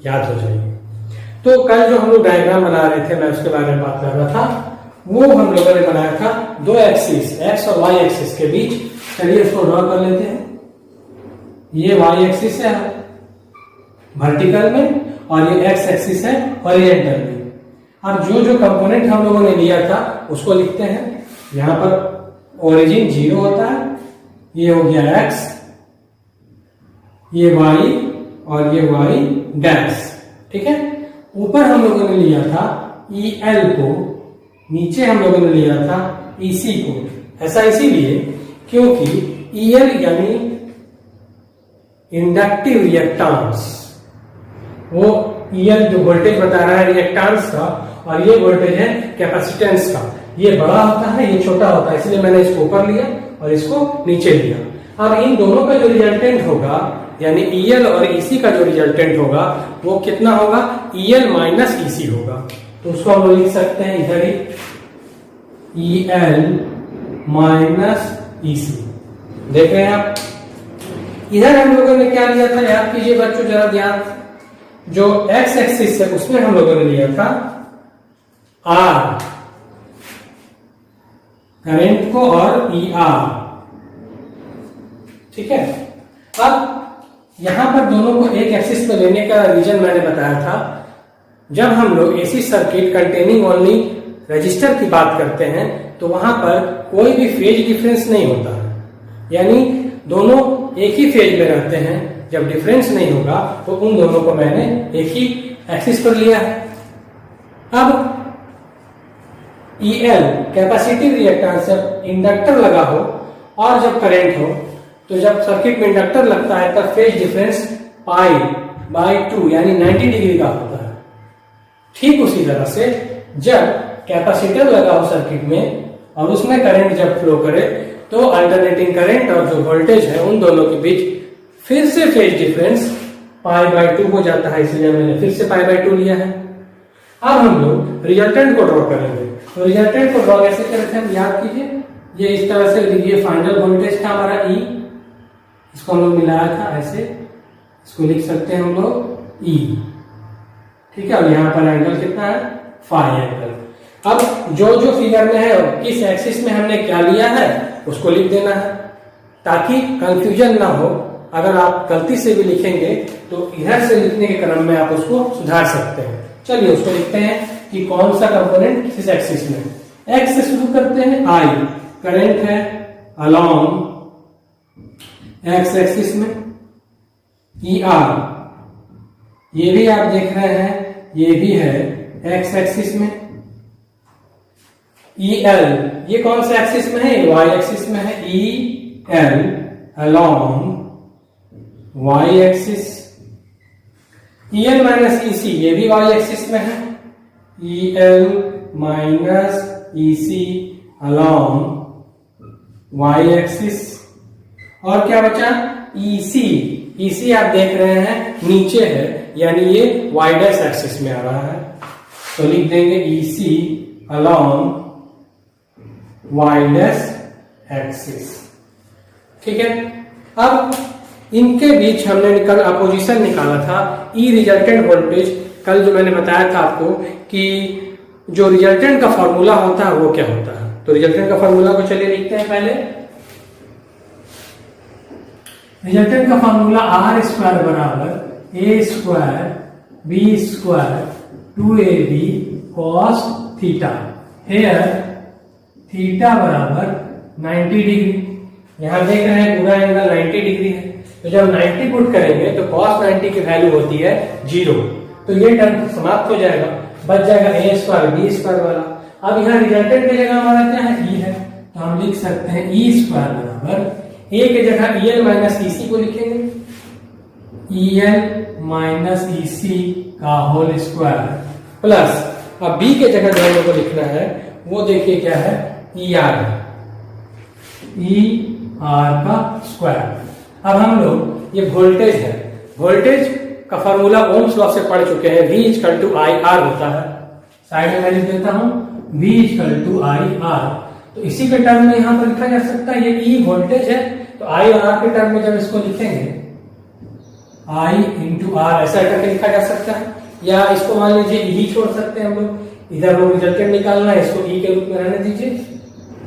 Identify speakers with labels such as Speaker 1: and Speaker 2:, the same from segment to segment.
Speaker 1: याद हो जाएगी। तो कल जो हम लोग डायग्राम बना रहे थे, मैं उसके बारे में बात कर रहा था, वो हम लोगों ने बनाया था दो एक्सिस एक्स और वाई एक्सिस के बीच। चलिए इसको ड्रॉ कर लेते हैं। ये वाई एक्सिस है वर्टिकल में और ये एक्स एक्सिस है हॉरिजॉन्टल में। अब जो जो कंपोनेंट हम लोगों ने लिया था उसको लिखते हैं। यहां पर ओरिजिन 0 होता है, ये हो गया एक्स, ये वाई और ये वाई डैश। ठीक है, ऊपर हम लोगों ने लिया था ई एल को, नीचे हम लोगों ने लिया था ई सी को। ऐसा इसीलिए क्योंकि ई एल यानी इंडक्टिव रिएक्टेंस, वो ई एल जो वोल्टेज बता रहा है रिएक्टेंस का, और ये वोल्टेज है कैपेसिटेंस का। ये बड़ा होता है, ये छोटा होता है, इसलिए मैंने इसको ऊपर लिया और इसको नीचे लिया। अब इन दोनों का जो रिजल्टेंट होगा, यानी EL और EC का जो रिजल्टेंट होगा वो कितना होगा, EL माइनस EC होगा। तो उसको हम लोग लिख सकते हैं इधर ही EL माइनस EC। देख रहे हैं आप, इधर हम लोगों ने क्या लिया था, याद कीजिए बच्चों जरा ध्यान। जो एक्स एक्सिस है उसमें हम लोगों ने लिया था R करंट को और ER। ठीक है, अब यहां पर दोनों को एक एक्सिस पे लेने का रीजन मैंने बताया था। जब हम लोग AC circuit containing only register की बात करते हैं तो वहां पर कोई भी फेज डिफरेंस नहीं होता है, यानी दोनों एक ही फेज में रहते हैं। जब डिफरेंस नहीं होगा तो उन दोनों को मैंने एक ही एक्सिस पर लिया है। अब EL कैपेसिटिव रिएक्टेंस, जब इंडक्टर लगा हो और जब करंट हो, तो जब सर्किट में इंडक्टर लगता है तब फेज डिफरेंस पाई बाय 2 यानी 90 डिग्री का होता है। ठीक उसी तरह से जब कैपेसिटर लगा हो सर्किट में और उसमें करंट जब फ्लो करे तो अल्टरनेटिंग करंट और जो वोल्टेज है उन दोनों के बीच फिर से फेज डिफरेंस पाई बाय 2 हो जाता है, इसलिए मैंने फिर से पाई बाय 2 लिया है। अब हम लोग रिजल्टेंट को ड्रॉ करेंगे। तो रिजल्टेंट को ड्रॉ कैसे करते हैं, याद कीजिए। ये इस तरह से लिखिए, फाइनल वोल्टेज था हमारा E, इसको हम लोग मिलाया था ऐसे, इसको लिख सकते हैं हम लोग E। ठीक है, और यहाँ पर एंगल कितना है, फाई एंगल। अब जो जो फिगर में है किस एक्सिस में हमने क्या लिया है उसको लिख देना है ताकि कंफ्यूजन ना हो। अगर आप गलती से भी लिखेंगे तो इधर से लिखने के क्रम में आप उसको सुधार सकते हैं। चलिए उसको लिखते हैं कि कौन सा कंपोनेंट किस एक्सिस में। एक्स से शुरू करते हैं, I करंट है अलोंग एक्स एक्सिस में। ER ये भी आप देख रहे हैं, ये भी है एक्स एक्सिस में। EL ये कौन सा एक्सिस में है, वाई एक्सिस में है। EL along y axis. EL minus EC ये भी वाई एक्सिस में है। EL minus EC along y axis. और क्या बचा, EC। EC आप देख रहे हैं नीचे है, यानी ये वाई डैश एक्सिस में आ रहा है, तो लिख देंगे EC along y dash axis. ठीक है, अब इनके बीच हमने अपोजिशन निकाला था। ई रिजल्टेंट वोल्टेज, कल जो मैंने बताया था आपको कि जो रिजल्टेंट का फॉर्मूला होता है वो क्या होता है। तो रिजल्टेंट का फॉर्मूला को चलिए लिखते हैं पहले। रिजल्टेंट का फॉर्मूला R स्क्वायर बराबर A square B square 2AB cos theta. Here theta बराबर 90 डिग्री। यहां देख रहे हैं पूरा एंगल 90 डिग्री है, तो जब 90 पुट करेंगे तो cos 90 की वैल्यू होती है 0। तो ये टर्म समाप्त हो जाएगा, बच जाएगा A स्क्वायर B स्क्वायर वाला। अब यहाँ रिजल्टेंट की जगह हमारा क्या है, E है, तो हम लिख सकते हैं E स्क्वायर बराबर A की जगह EL माइनस EC को लिखेंगे, EL माइनस EC का होल स्क्वायर प्लस, अब B के जगह जो हम लोग को लिखना है वो देखिए क्या है, ER का स्क्वायर। अब हम लोग ये वोल्टेज है, वोल्टेज का फॉर्मूला ओम्स लॉ से पढ़ चुके हैं, V equal to I R होता है। साइड में मैं लिख देता हूं V equal to I R. तो इसी के टर्म में यहां पर लिखा जा सकता है, ये E वोल्टेज है, तो आई और आर के टर्म में जब इसको लिखेंगे आई इंटू आर ऐसा करके लिखा जा सकता है, या इसको मान लीजिए ई छोड़ सकते हैं हम लोग, इधर हम लोग रिजल्टेंट निकालना है, इसको ई के रूप में रहने दीजिए,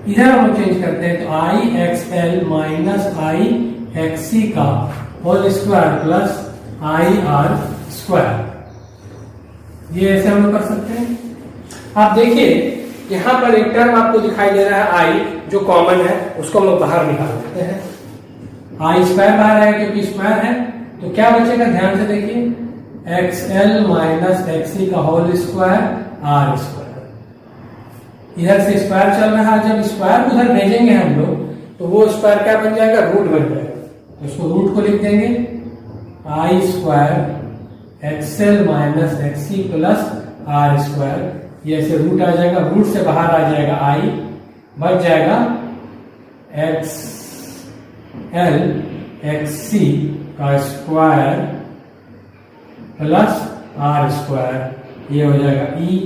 Speaker 1: इधर हम लोग चेंज करते हैं तो I X L minus I X C का whole square plus I R square, ये ऐसे हम लोग कर सकते हैं। आप देखिए यहां पर एक टर्म आपको दिखाई दे रहा है आई, जो कॉमन है, उसको हम लोग बाहर निकाल देते हैं, आई स्क्वायर बाहर है क्योंकि स्क्वायर है, तो क्या बचेगा ध्यान से देखिए, x L minus x C का होल स्क्वायर आर स्क्वायर, इधर से स्क्वायर चल रहा है, जब स्क्वायर उधर भेजेंगे हम लोग तो वो स्क्वायर क्या बन जाएगा, रूट बन जाएगा, तो इसको रूट को लिख देंगे I square x L minus x C plus R square, ये ऐसे रूट आ जाएगा, रूट से बाहर आ जाएगा आई, बच जाएगा एक्स एल एक्स सी का स्क्वायर प्लस आर स्क्वायर, ये हो जाएगा ई।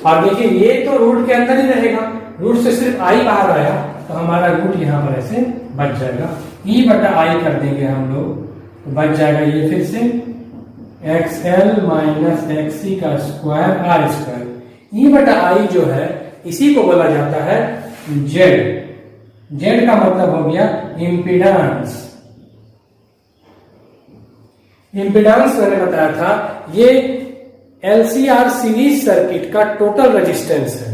Speaker 1: और देखिए ये तो रूट के अंदर ही रहेगा, रूट से सिर्फ आई बाहर आया तो हमारा रूट यहाँ पर ऐसे बच जाएगा, ई बटा आई कर देंगे हम लोग तो बच जाएगा ये फिर से x L minus x C का स्क्वायर आर स्क्वायर, ई बटा आई जो है इसी को बोला जाता है जेड, जेड का मतलब हो गया इम्पीडेंस। इम्पीडेंस मैंने बताया था ये एलसीआर सीरीज सर्किट का टोटल रेजिस्टेंस है,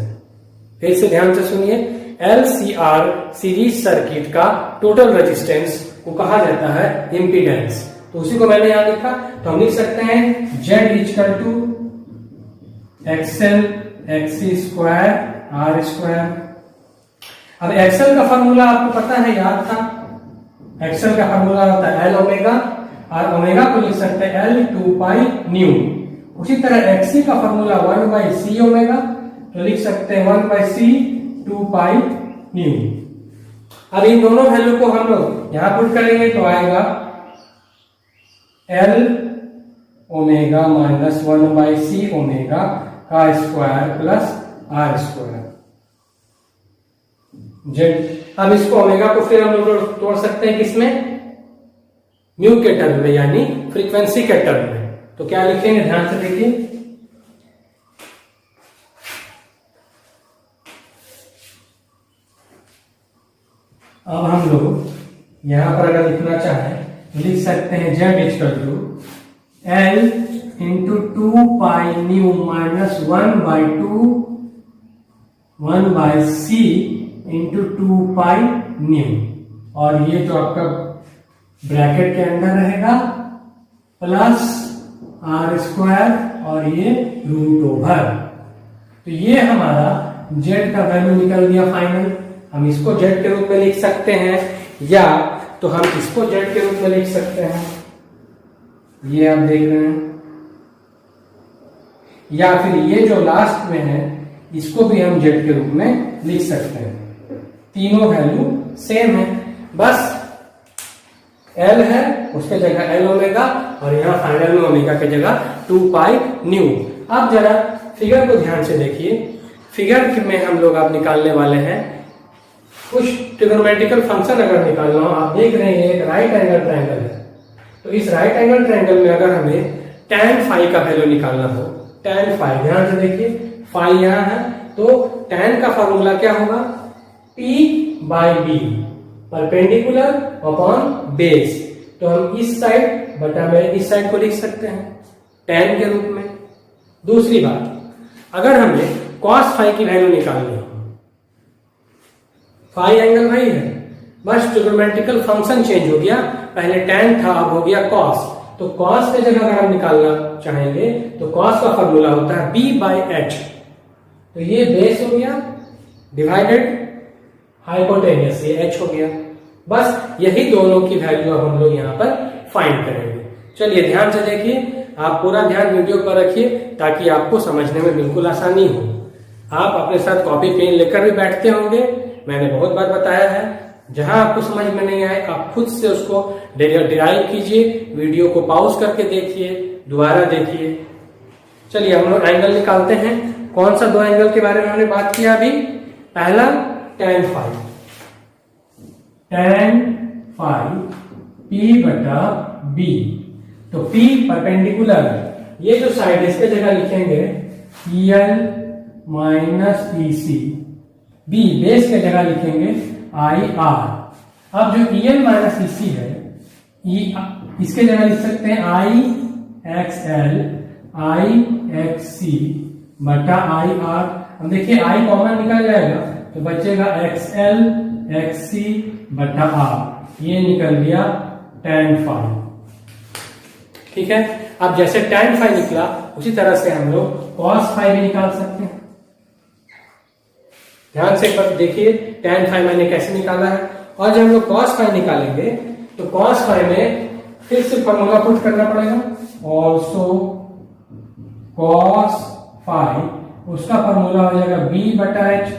Speaker 1: फिर से ध्यान से सुनिए, एलसीआर सीरीज सर्किट का टोटल रेजिस्टेंस को कहा जाता है इम्पीडेंस, तो उसी को मैंने यहां लिखा, तो हम लिख सकते हैं Z equal to XL XC square R square. अब एक्सएल का फॉर्मूला आपको पता है, याद था, एक्सएल का फॉर्मूला होता है एल ओमेगा, और ओमेगा को लिख सकते हैं एल 2 पाई न्यू। उसी तरह एक्सी का फॉर्मूला 1 बाई सी ओमेगा, तो लिख सकते हैं 1 बाई सी 2 पाई न्यू। अब इन दोनों वैल्यू को हम लोग यहां पुट करेंगे तो आएगा L omega minus 1 by C omega का square plus R square Z. अब इसको ओमेगा को फिर हम लोग तोड़ सकते हैं किसमें, म्यू के टर्म में, यानी फ्रीक्वेंसी के टर्म में, तो क्या लिखेंगे ध्यान से देखिए, अब हम लोग यहां पर अगर लिखना चाहें तो लिख सकते हैं Z equal to L into 2 pi nu minus 1 by 2 1 by C into 2 pi nu, और ये जो आपका ब्रैकेट के अंदर रहेगा प्लस आर स्क्वायर और ये रूट ओवर, तो ये हमारा जेड का वैल्यू निकल गया फाइनल। हम इसको जेड के रूप में लिख सकते हैं, या तो हम इसको जेड के रूप में लिख सकते हैं, ये आप देख रहे हैं, या फिर ये जो लास्ट में है इसको भी हम जेड के रूप में लिख सकते हैं, तीनों वैल्यू सेम है, बस एल है उसके जगह एल ओमेगा, और यहाँ फाइनल में ओमेगा की जगह 2 पाई न्यू। अब जरा फिगर को ध्यान से देखिए, फिगर में हम लोग अब निकालने वाले हैं कुछ ट्रिग्नोमेट्रिकल फंक्शन अगर निकालना हो। आप देख रहे हैं एक राइट एंगल ट्रायंगल है, तो इस राइट एंगल ट्रायंगल में अगर हमें tan फाई का वैल्यू निकालना हो, tan फाई ध्यान से देखिए, फाई यहाँ है तो tan का फॉर्मूला क्या होगा, P by B perpendicular upon base, तो हम इस साइड बटा में इस साइड को लिख सकते हैं tan के रूप में। दूसरी बात, अगर हमें cos फाई की वैल्यू निकालनी हो, फाई एंगल वही है, बस ट्रिग्नोमेट्रिकल फंक्शन चेंज हो गया, पहले tan था अब हो गया cos, तो cos की जगह अगर हम निकालना चाहेंगे तो cos का फॉर्मूला होता है b बाई एच, तो ये बेस हो गया डिवाइडेड हाइपोटेनियस, ये h हो गया, बस यही दोनों की वैल्यू हम लोग यहाँ पर फाइंड करेंगे। चलिए ध्यान से देखिए, आप पूरा ध्यान वीडियो पर रखिए ताकि आपको समझने में बिल्कुल आसानी हो। आप अपने साथ कॉपी पेन लेकर भी बैठते होंगे, मैंने बहुत बार बताया है, जहां आपको समझ में नहीं आए आप खुद से उसको डिराइव कीजिए, वीडियो को पॉज करके देखिए, दोबारा देखिए। चलिए हम लोग एंगल निकालते हैं। कौन सा दो एंगल के बारे में हमने बात किया अभी, पहला tan phi, tan phi P बटा B, तो P परपेंडिकुलर, ये जो साइड है इसके जगह लिखेंगे EL minus EC, B base के जगह लिखेंगे IR। अब जो EL माइनस EC है, इसके जगह लिख सकते हैं IXL IXC बटा IR। अब देखिए I कॉमन निकल जाएगा तो बचेगा XL XC बटा R, ये निकल गया tan phi। ठीक है, अब जैसे tan phi निकला उसी तरह से हम लोग cos phi भी निकाल सकते हैं। ध्यान से देखिए tan phi मैंने कैसे निकाला है, और जब हम लोग cos phi निकालेंगे तो cos phi में फिर से फॉर्मूला पुट करना पड़ेगा, ऑल्सो cos phi, उसका फॉर्मूला हो जाएगा b बटा h,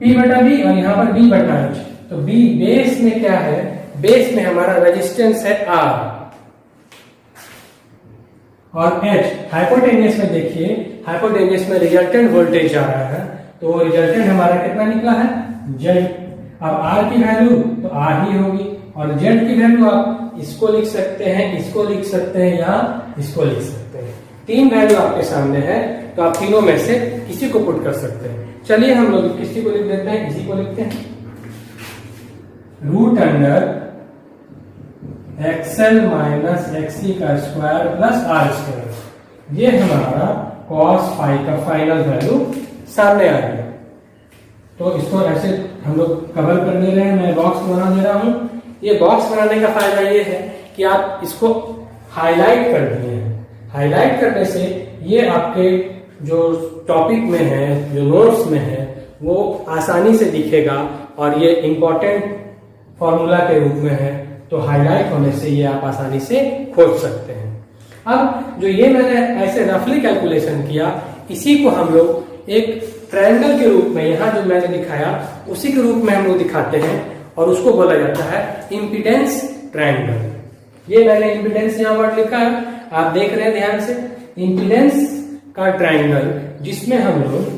Speaker 1: p बटा b और यहाँ पर b बटा h। तो b बेस में क्या है, बेस में हमारा रेजिस्टेंस है R, और h हाइपोटेनियस में देखिए, हाइपोटेनियस में रिजल्टेंट वोल्टेज आ रहा है, तो रिजल्टेंट हमारा कितना निकला है Z। अब R की वैल्यू तो R ही होगी, और Z की वैल्यू आप इसको लिख सकते हैं, इसको लिख सकते हैं या इसको लिख सकते हैं। तीन वैल्यू आपके सामने है, तो आप तीनों में से किसी को पुट कर सकते हैं। चलिए हम लोग किसी को लिख देते हैं, इसी को लिखते हैं, root under XL minus XC का स्क्वायर प्लस R स्क्वायर। ये हमारा cos phi का फाइनल वैल्यू सामने आ गया। तो इसको ऐसे हम लोग कवर कर दे रहे हैं, मैं बॉक्स बना दे रहा हूं। ये बॉक्स बनाने का फायदा ये है कि आप इसको हाईलाइट कर दिए हैं। हाईलाइट करने से ये आपके जो टॉपिक में है, जो नोट्स में है, वो आसानी से दिखेगा, और ये इंपॉर्टेंट फॉर्मूला के रूप में है, तो हाईलाइट होने से ये आप आसानी से खोज सकते हैं। अब जो ये मैंने ऐसे रफली कैलकुलेशन किया, इसी को हम लोग एक ट्रायंगल के रूप में, यहाँ जो मैंने दिखाया उसी के रूप में हम लोग दिखाते हैं, और उसको बोला जाता है इम्पीडेंस ट्रायंगल। ये मैंने इम्पीडेंस यहाँ वर्ड लिखा है, आप देख रहे हैं ध्यान से, इम्पीडेंस का ट्रायंगल, जिसमें हम लोग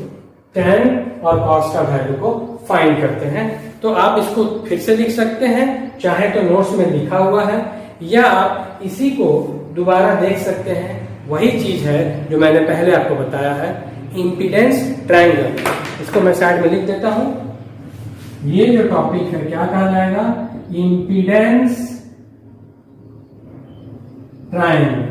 Speaker 1: tan और cos का वैल्यू को फाइंड करते हैं। तो आप इसको फिर से लिख सकते हैं, चाहे तो नोट्स में लिखा हुआ है, या आप इसी को दोबारा देख सकते हैं। वही चीज है जो मैंने पहले आपको बताया है, इम्पीडेंस ट्रायंगल। इसको मैं साइड में लिख देता हूं। ये जो टॉपिक है क्या कहा जाएगा, इम्पीडेंस ट्रायंगल।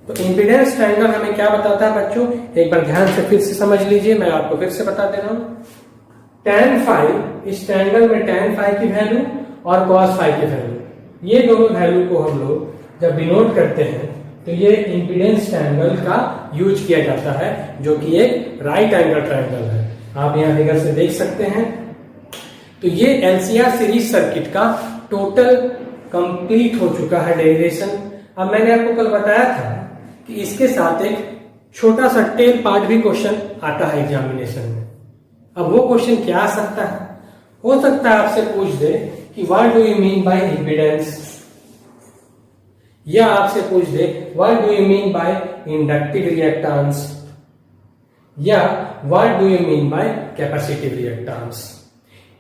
Speaker 1: तो इम्पीडेंस ट्रायंगल हमें क्या बताता है बच्चों, एक बार ध्यान से फिर से समझ लीजिए, मैं आपको फिर से बता दे रहा हूं। tan phi, इस ट्रायंगल में tan phi की वैल्यू और cos phi की वैल्यू, ये दोनों वैल्यू को हम लोग जब डिनोट करते हैं तो ये इम्पीडेंस ट्रायंगल का यूज किया जाता है, जो कि एक राइट एंगल ट्रायंगल है। आप यहाँ फिगर से देख सकते हैं। तो ये LCR सीरीज सर्किट का टोटल कंप्लीट हो चुका है डेरिवेशन। अब मैंने आपको कल बताया था कि इसके साथ एक छोटा सा टेल पार्ट भी क्वेश्चन आता है एग्जामिनेशन में। अब वो क्वेश्चन क्या आ सकता है, हो सकता है आपसे पूछ दे कि what do you mean by impedance, या आपसे पूछ दे what do you mean by inductive reactance, या what do you mean by capacitive reactance.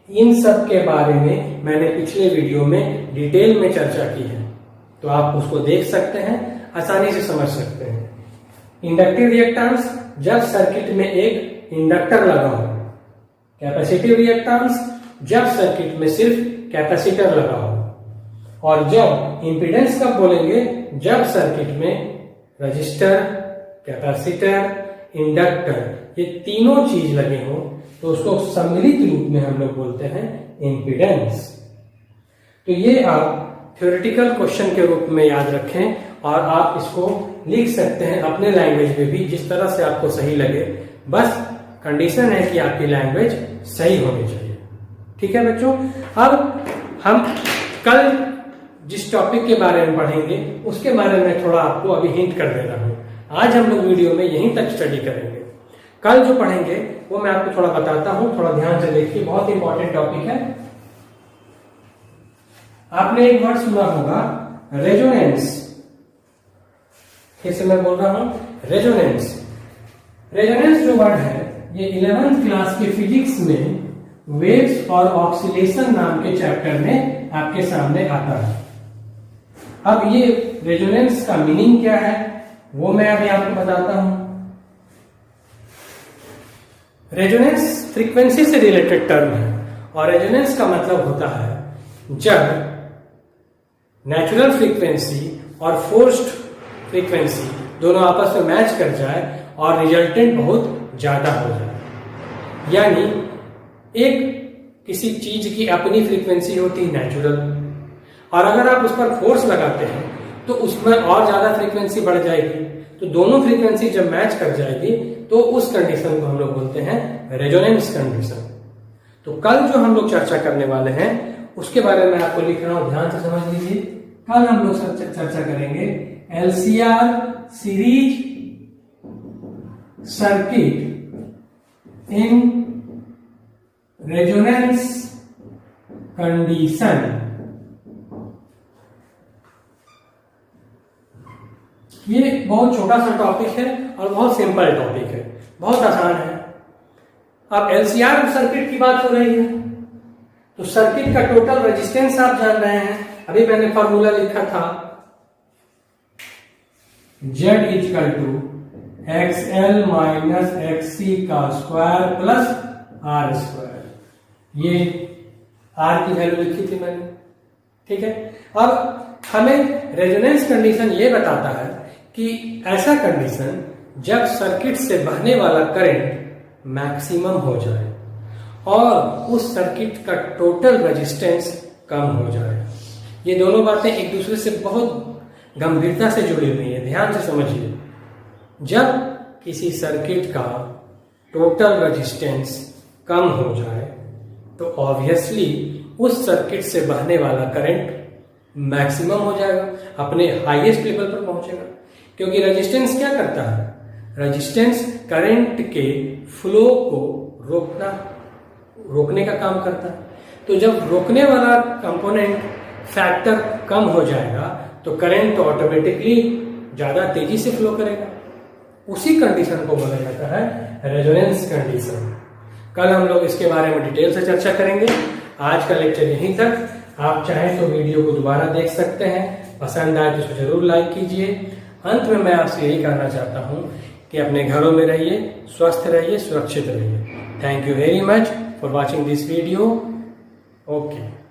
Speaker 1: इन सब के बारे में मैंने पिछले वीडियो में डिटेल में चर्चा की है, तो आप उसको देख सकते हैं, आसानी से समझ सकते हैं। इंडक्टिव रिएक्टेंस जब सर्किट में एक इंडक्टर लगा हो, कैपेसिटिव रिएक्टेंस जब सर्किट में सिर्फ कैपेसिटर लगा हो, और जब इंपीडेंस कब बोलेंगे, जब सर्किट में रजिस्टर, कैपेसिटर, इंडक्टर ये तीनों चीज लगे हो, तो उसको सम्मिलित रूप में हम लोग बोलते हैं इंपीडेंस। तो ये आप थ्योरेटिकल क्वेश्चन के रूप में याद रखें, और आप इसको लिख सकते हैं अपने लैंग्वेज में भी, जिस तरह से आपको सही लगे। बस कंडीशन है कि आपकी लैंग्वेज सही होनी चाहिए। ठीक है बच्चों, अब हम कल जिस टॉपिक के बारे में पढ़ेंगे उसके बारे में थोड़ा आपको अभी हिंट कर दे रहा हूं। आज हम लोग वीडियो में यहीं तक स्टडी करेंगे। कल जो पढ़ेंगे वो मैं आपको थोड़ा बताता हूं, थोड़ा ध्यान से देखिए, बहुत इंपॉर्टेंट टॉपिक है। आपने एक वर्ड सुना होगा रेजोनेंस, फिर से मैं बोल रहा हूं रेजोनेंस। रेजोनेंस जो वर्ड है ये 11th क्लास के फिजिक्स में वेव्स और ऑक्सीलेशन नाम के चैप्टर में आपके सामने आता है। अब ये रेजोनेंस का मीनिंग क्या है वो मैं अभी आपको बताता हूं। रेजोनेंस फ्रीक्वेंसी से रिलेटेड टर्म है और रेजोनेंस का मतलब होता है जब नेचुरल फ्रीक्वेंसी और फोर्स्ड फ्रीक्वेंसी दोनों आपस में मैच कर जाए और रिजल्टेंट बहुत ज्यादा हो जाए। यानी एक किसी चीज की अपनी फ्रीक्वेंसी होती है नेचुरल, और अगर आप उस पर फोर्स लगाते हैं तो उसमें और ज्यादा फ्रीक्वेंसी बढ़ जाएगी। तो दोनों फ्रीक्वेंसी जब मैच कर जाएगी तो उस कंडीशन को हम लोग बोलते हैं रेजोनेंस कंडीशन। तो कल जो हम लोग चर्चा करने वाले हैं उसके बारे में आपको लिख रहा हूं, ध्यान से समझ लीजिए। कल हम लोग चर्चा करेंगे LCR series circuit in resonance condition. ये बहुत छोटा सा टॉपिक है और बहुत सिंपल टॉपिक है, बहुत आसान है। अब एलसीआर सर्किट की बात हो रही है तो सर्किट का टोटल रेजिस्टेंस आप जान रहे हैं। अभी मैंने फॉर्मूला लिखा था Z equal to XL minus XC का स्क्वायर प्लस R स्क्वायर। ये R की वैल्यू लिखी थी मैंने, ठीक है। अब हमें रेजोनेंस कंडीशन ये बताता है कि ऐसा कंडीशन जब सर्किट से बहने वाला करंट मैक्सिमम हो जाए और उस सर्किट का टोटल रेजिस्टेंस कम हो जाए। ये दोनों बातें एक दूसरे से बहुत गंभीरता से जुड़ी हुई हैं, ध्यान से समझिए। जब किसी सर्किट का टोटल रेजिस्टेंस कम हो जाए तो ऑब्वियसली उस सर्किट से बहने वाला करंट मैक्सिमम हो जाएगा, अपने हाईएस्ट लेवल पर पहुंचेगा। क्योंकि रेजिस्टेंस क्या करता है? रेजिस्टेंस करंट के फ्लो को रोकने का काम करता है। तो जब रोकने वाला कंपोनेंट फैक्टर कम हो जाएगा तो करंट तो ऑटोमेटिकली ज्यादा तेजी से फ्लो करेगा। उसी कंडीशन को बोला जाता है रेजोनेंस कंडीशन। कल हम लोग इसके बारे में डिटेल से चर्चा करेंगे। आज का लेक्चर यहीं तक। आप चाहें तो वीडियो को दोबारा देख सकते हैं, पसंद आए तो इसको जरूर लाइक कीजिए। अंत में मैं आपसे यही कहना चाहता हूं कि अपने घरों में रहिए, स्वस्थ रहिए, सुरक्षित रहिए। Thank you very much for watching this video. Okay.